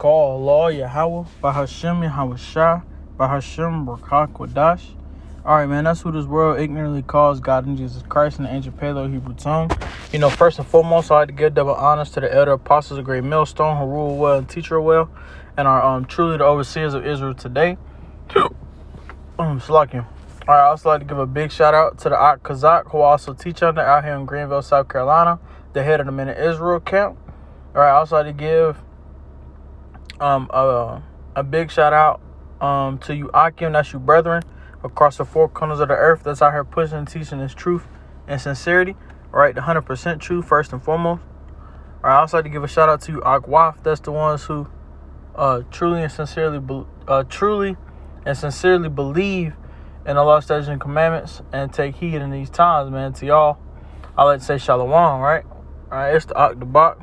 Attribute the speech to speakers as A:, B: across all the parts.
A: call Allah Yahweh, Bahashem Yahweh Shah, Bahashem Barakah Kodash. Alright, man, that's who this world ignorantly calls God and Jesus Christ in the ancient Paleo-Hebrew tongue. First and foremost, I'd like to give double honors to the elder apostles of Great Millstone who rule well and teach well, and are truly the overseers of Israel today. Slakim. Alright, I also like to give a big shout out to the Ak Kazak who also teach under out here in Greenville, South Carolina, the head of the Men of Israel camp. Alright, I also like to give a big shout out to you Akim, that's you brethren, across the four corners of the earth that's out here pushing and teaching this truth and sincerity, right? The 100% truth first and foremost. All right, I also like to give a shout out to you Akwaf, that's the ones who truly and sincerely believe in Allah's statutes and commandments and take heed in these times, man. To y'all, I like to say shalom, right? All right, it's the Ak the Bak.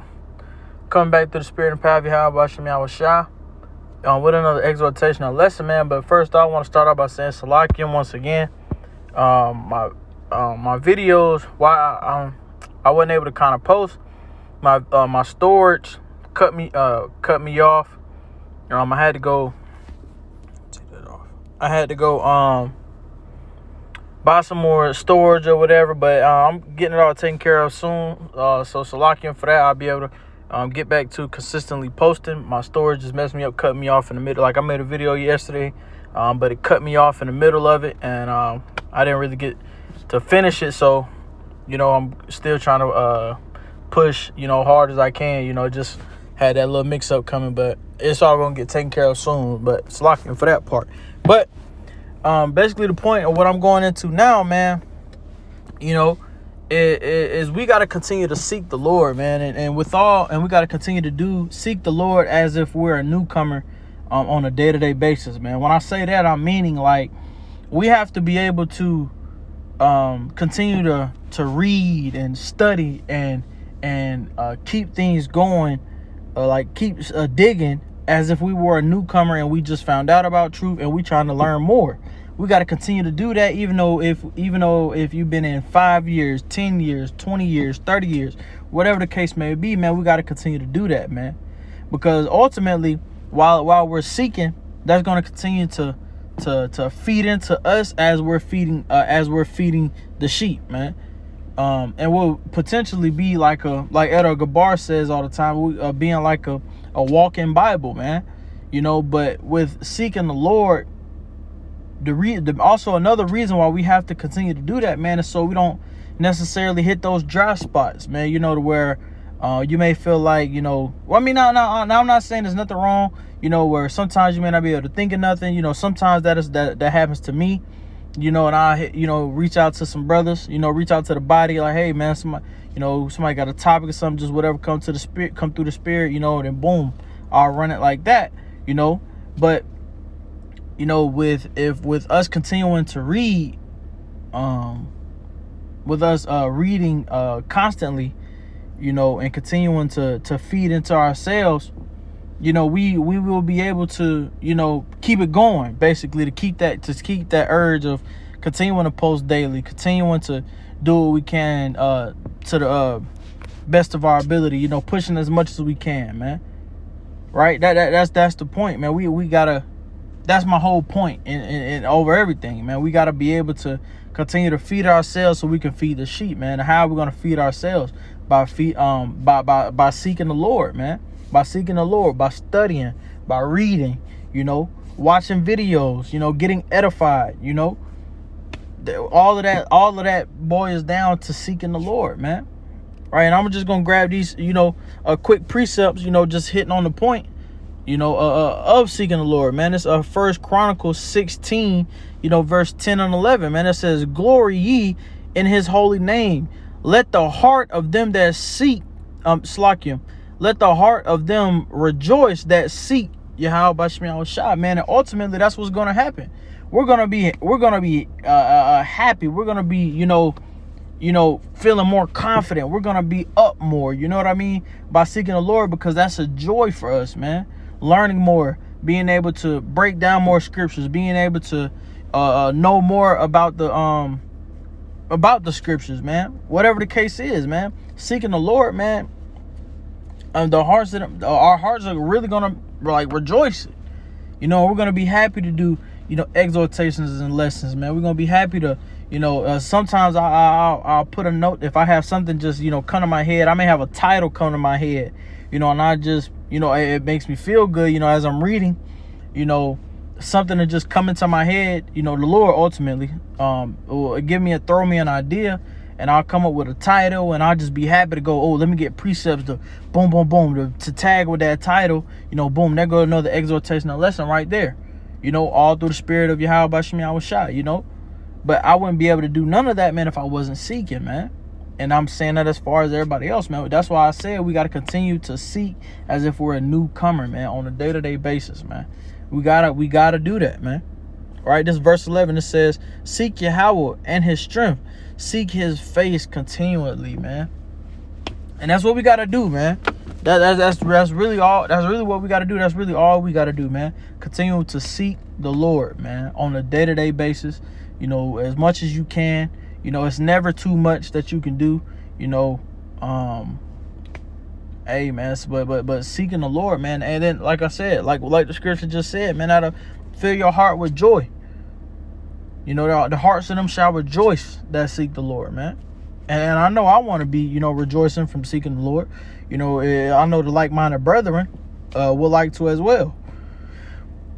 A: Coming back to the spirit and power of Yahweh Hashem Yahweh Shah. With another exhortation lesson, man. But first, I want to start off by saying Salakim once again. My videos, why I wasn't able to kind of post. My storage cut me off. I had to go. Take that off. I had to go buy some more storage or whatever. But I'm getting it all taken care of soon. So Salakim for that. I'll be able to get back to consistently posting. My storage just messed me up, cut me off in the middle. Like I made a video yesterday, but it cut me off in the middle of it, and I didn't really get to finish it. So, I'm still trying to push, hard as I can. Just had that little mix up coming, but it's all gonna get taken care of soon. But it's locking for that part. But basically the point of what I'm going into now, man, is we got to continue to seek the Lord, man, and we got to continue to seek the Lord as if we're a newcomer on a day-to-day basis, man. When I say that, I'm meaning like we have to be able to continue to read and study and keep things going, keep digging as if we were a newcomer and we just found out about truth and we trying to learn more. We got to continue to do that, even though if you've been in 5 years, 10 years, 20 years, 30 years, whatever the case may be, man, we got to continue to do that, man. Because ultimately, while we're seeking, that's going to continue to feed into us as we're feeding the sheep, man. And we'll potentially be like Edgar Gabar says all the time, being like a walking Bible, man. But with seeking the Lord, also another reason why we have to continue to do that, man, is so we don't necessarily hit those dry spots, man, to where you may feel like, now I'm not saying there's nothing wrong, where sometimes you may not be able to think of nothing, sometimes that happens to me, and I, reach out to some brothers, reach out to the body, like, hey, man, somebody got a topic or something, just whatever come through the spirit, and then boom, I'll run it like that, but with us continuing to read, with us reading constantly, and continuing to feed into ourselves, we will be able to, keep it going, basically, to keep that urge of continuing to post daily, continuing to do what we can to the best of our ability, pushing as much as we can, man. Right? That's the point, man. We gotta. That's my whole point in over everything, man. We got to be able to continue to feed ourselves so we can feed the sheep, man. And how are we going to feed ourselves? By seeking the Lord, man. By seeking the Lord, by studying, by reading, watching videos, getting edified, all of that boils down to seeking the Lord, man. Right? And I'm just going to grab these, quick precepts, just hitting on the point, of seeking the Lord, man. It's 1 Chronicles 16, verse 10 and 11, man. It says, glory ye in his holy name. Let the heart of them that seek, let the heart of them rejoice that seek Yahweh Hashem Yahweh Shah, man. And ultimately, that's what's going to happen. We're going to be happy. We're going to be, feeling more confident. We're going to be up more, you know what I mean? By seeking the Lord, because that's a joy for us, man. Learning more, being able to break down more scriptures, being able to know more about the scriptures, man. Whatever the case is, man. Seeking the Lord, man. our hearts are really gonna like rejoice. You know, we're gonna be happy to do, you know, exhortations and lessons, man. We're gonna be happy to, you know, sometimes I'll put a note if I have something just, you know, come to my head. I may have a title come to my head, you know, and I just, you know, it makes me feel good, you know, as I'm reading, you know, something to just come into my head. You know, the Lord ultimately will throw me an idea, and I'll come up with a title, and I'll just be happy to go, oh, let me get precepts to boom, boom, boom, to tag with that title. You know, boom, there goes another exhortation and lesson right there. You know, all through the spirit of Yahweh Bashim Yahushua, you know. But I wouldn't be able to do none of that, man, if I wasn't seeking, man. And I'm saying that as far as everybody else, man. That's why I said we got to continue to seek as if we're a newcomer, man, on a day-to-day basis, man. We gotta do that, man. All right, this verse 11, it says, seek Yahweh and his strength. Seek his face continually, man. And that's what we got to do, man. That's really all. That's really what we got to do. That's really all we got to do, man. Continue to seek the Lord, man, on a day-to-day basis. You know, as much as you can. You know, it's never too much that you can do. You know, hey, man. But seeking the Lord, man. And then, like I said, like the scripture just said, man, that'll fill your heart with joy. You know, the hearts of them shall rejoice that seek the Lord, man. And I know I want to be, you know, rejoicing from seeking the Lord. You know, I know the like-minded brethren will like to as well.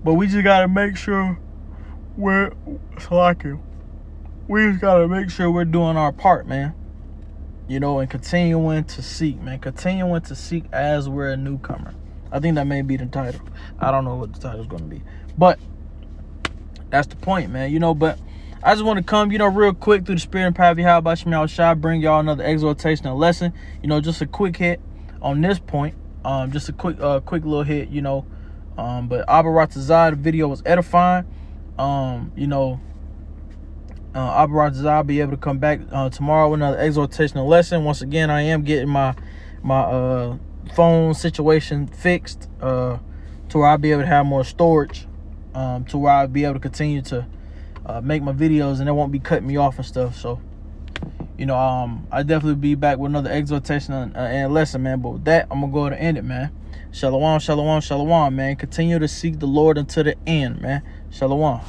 A: But we just got to make sure we just got to make sure we're doing our part, man. You know, and continuing to seek, man. Continuing to seek as we're a newcomer. I think that may be the title. I don't know what the title's going to be. But that's the point, man. You know, but I just want to come, you know, real quick through the spirit and power of Yahweh Bashim Yahushua, bring y'all another exhortation and lesson. You know, just a quick hit on this point. Just a quick little hit, you know. But Abba Ratazah, the video was edifying. You know, Abba Ratazah will be able to come back tomorrow with another exhortation and lesson. Once again, I am getting my phone situation fixed to where I'll be able to have more storage, to where I'll be able to continue to make my videos and it won't be cutting me off and stuff. So, you know, I definitely be back with another exhortation and lesson, man. But with that, I'm gonna go ahead and end it, man. Shalom, shalom, shalom, man. Continue to seek the Lord until the end, man. Shalom.